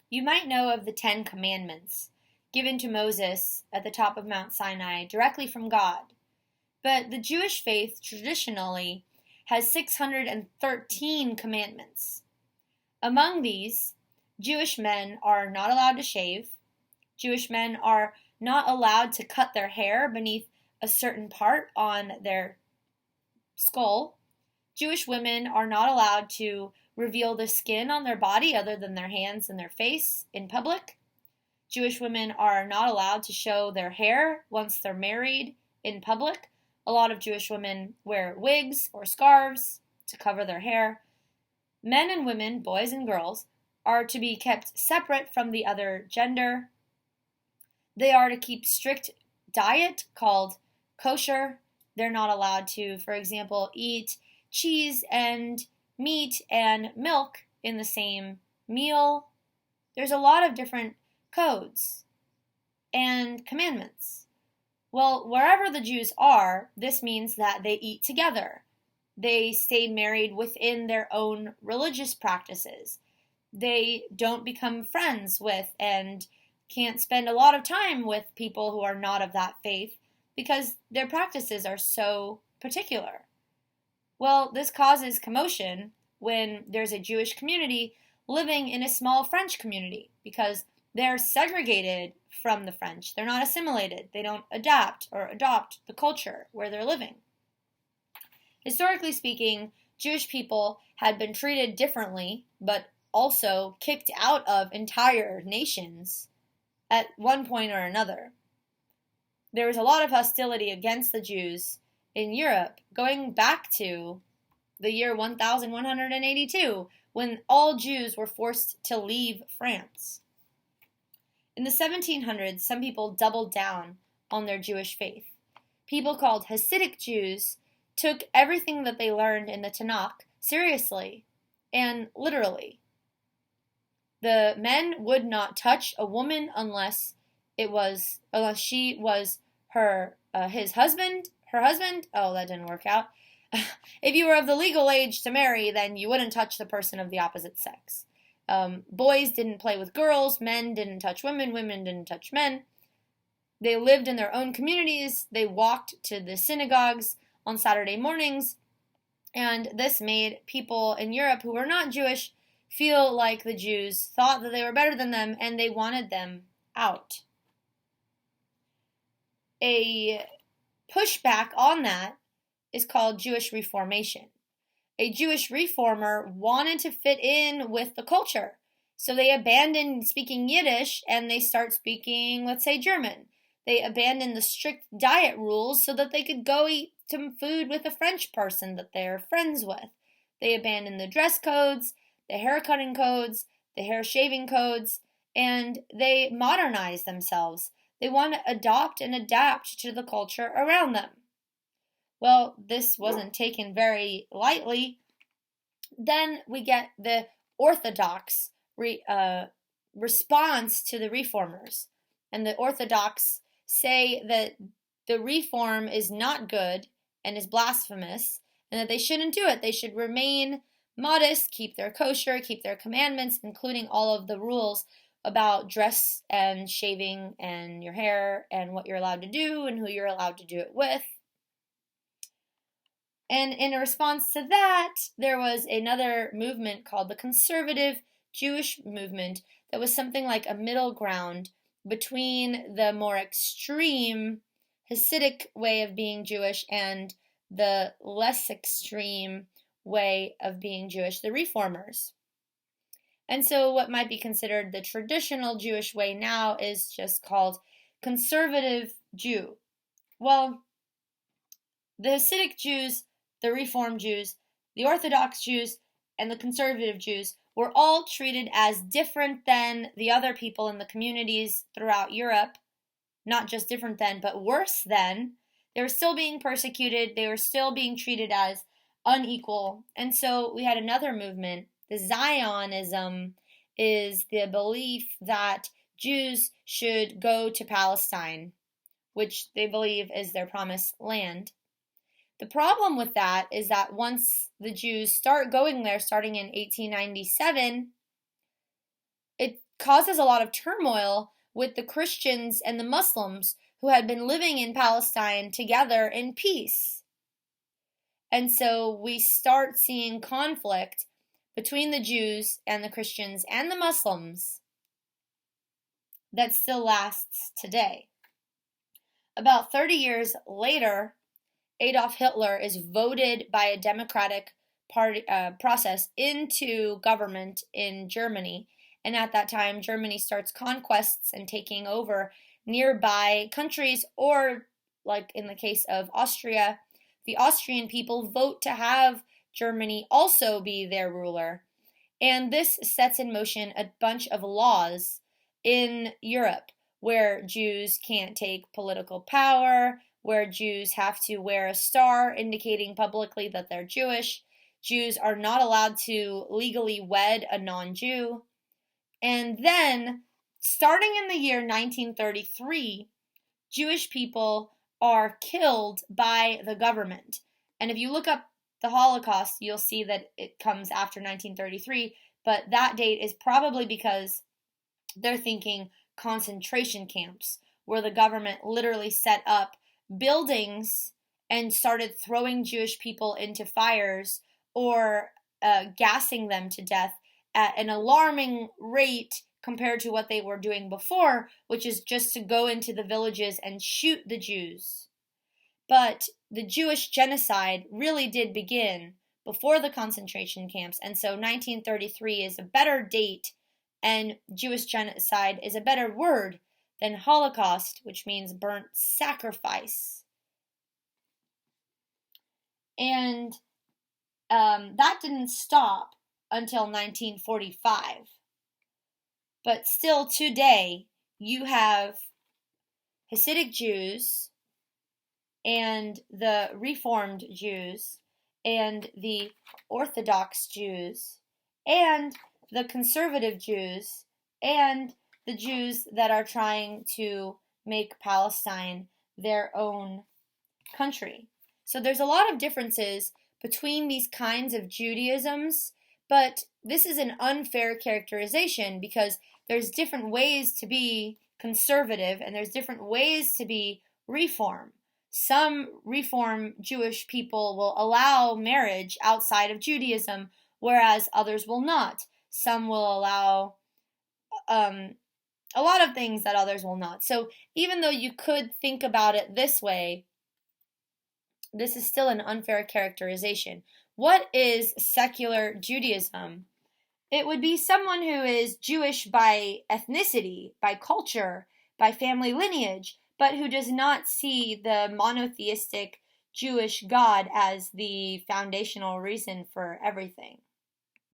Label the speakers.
Speaker 1: You might know of the Ten Commandments, given to Moses at the top of Mount Sinai directly from God. But the Jewish faith traditionally has 613 commandments. Among these, Jewish men are not allowed to shave. Jewish men are not allowed to cut their hair beneath a certain part on their skull. Jewish women are not allowed to reveal the skin on their body other than their hands and their face in public. Jewish women are not allowed to show their hair once they're married in public. A lot of Jewish women wear wigs or scarves to cover their hair. Men and women, boys and girls, are to be kept separate from the other gender. They are to keep strict diet called kosher. They're not allowed to, for example, eat cheese and meat and milk in the same meal. There's a lot of different codes and commandments. Well, wherever the Jews are, this means that they eat together. They stay married within their own religious practices. They don't become friends with and can't spend a lot of time with people who are not of that faith because their practices are so particular. Well, this causes commotion when there's a Jewish community living in a small French community because they're segregated from the French. They're not assimilated. They don't adapt or adopt the culture where they're living. Historically speaking, Jewish people had been treated differently, but also kicked out of entire nations at one point or another. There was a lot of hostility against the Jews in Europe going back to the year 1182, when all Jews were forced to leave France. In the 1700s, some people doubled down on their Jewish faith. People called Hasidic Jews took everything that they learned in the Tanakh seriously and literally. The men would not touch a woman unless she was her husband. Oh, that didn't work out. If you were of the legal age to marry, then you wouldn't touch the person of the opposite sex. Boys didn't play with girls, men didn't touch women, women didn't touch men. They lived in their own communities, they walked to the synagogues on Saturday mornings, and this made people in Europe who were not Jewish feel like the Jews thought that they were better than them and they wanted them out. A pushback on that is called Jewish Reformation. A Jewish reformer wanted to fit in with the culture. So they abandoned speaking Yiddish and they start speaking, let's say, German. They abandoned the strict diet rules so that they could go eat some food with a French person that they're friends with. They abandoned the dress codes, the haircutting codes, the hair shaving codes, and they modernized themselves. They want to adopt and adapt to the culture around them. Well, this wasn't taken very lightly. Then we get the Orthodox response to the Reformers. And the Orthodox say that the Reform is not good and is blasphemous, and that they shouldn't do it. They should remain modest, keep their kosher, keep their commandments, including all of the rules about dress and shaving and your hair and what you're allowed to do and who you're allowed to do it with. And in response to that, there was another movement called the Conservative Jewish Movement that was something like a middle ground between the more extreme Hasidic way of being Jewish and the less extreme way of being Jewish, the Reformers. And so what might be considered the traditional Jewish way now is just called conservative Jew. Well, the Hasidic Jews, the Reform Jews, the Orthodox Jews, and the conservative Jews were all treated as different than the other people in the communities throughout Europe. Not just different than, but worse than. They were still being persecuted. They were still being treated as unequal. And so we had another movement. The Zionism is the belief that Jews should go to Palestine, which they believe is their promised land. The problem with that is that once the Jews start going there, starting in 1897, it causes a lot of turmoil with the Christians and the Muslims who had been living in Palestine together in peace. And so we start seeing conflict between the Jews and the Christians and the Muslims that still lasts today. About 30 years later, Adolf Hitler is voted by a democratic party process into government in Germany. And at that time, Germany starts conquests and taking over nearby countries, or like in the case of Austria, the Austrian people vote to have Germany also be their ruler. And this sets in motion a bunch of laws in Europe where Jews can't take political power, where Jews have to wear a star indicating publicly that they're Jewish. Jews are not allowed to legally wed a non-Jew. And then, starting in the year 1933, Jewish people are killed by the government. And if you look up the Holocaust, you'll see that it comes after 1933, but that date is probably because they're thinking concentration camps, where the government literally set up buildings and started throwing Jewish people into fires or gassing them to death at an alarming rate compared to what they were doing before, which is just to go into the villages and shoot the Jews. But the Jewish genocide really did begin before the concentration camps, and so 1933 is a better date, and Jewish genocide is a better word than Holocaust, which means burnt sacrifice. And that didn't stop until 1945. But still today, you have Hasidic Jews and the Reformed Jews and the Orthodox Jews and the conservative Jews and the Jews that are trying to make Palestine their own country. So there's a lot of differences between these kinds of Judaisms, but this is an unfair characterization because there's different ways to be conservative and there's different ways to be reform. Some Reform Jewish people will allow marriage outside of Judaism, whereas others will not. Some will allow a lot of things that others will not. So even though you could think about it this way, this is still an unfair characterization. What is secular Judaism? It would be someone who is Jewish by ethnicity, by culture, by family lineage, but who does not see the monotheistic Jewish God as the foundational reason for everything.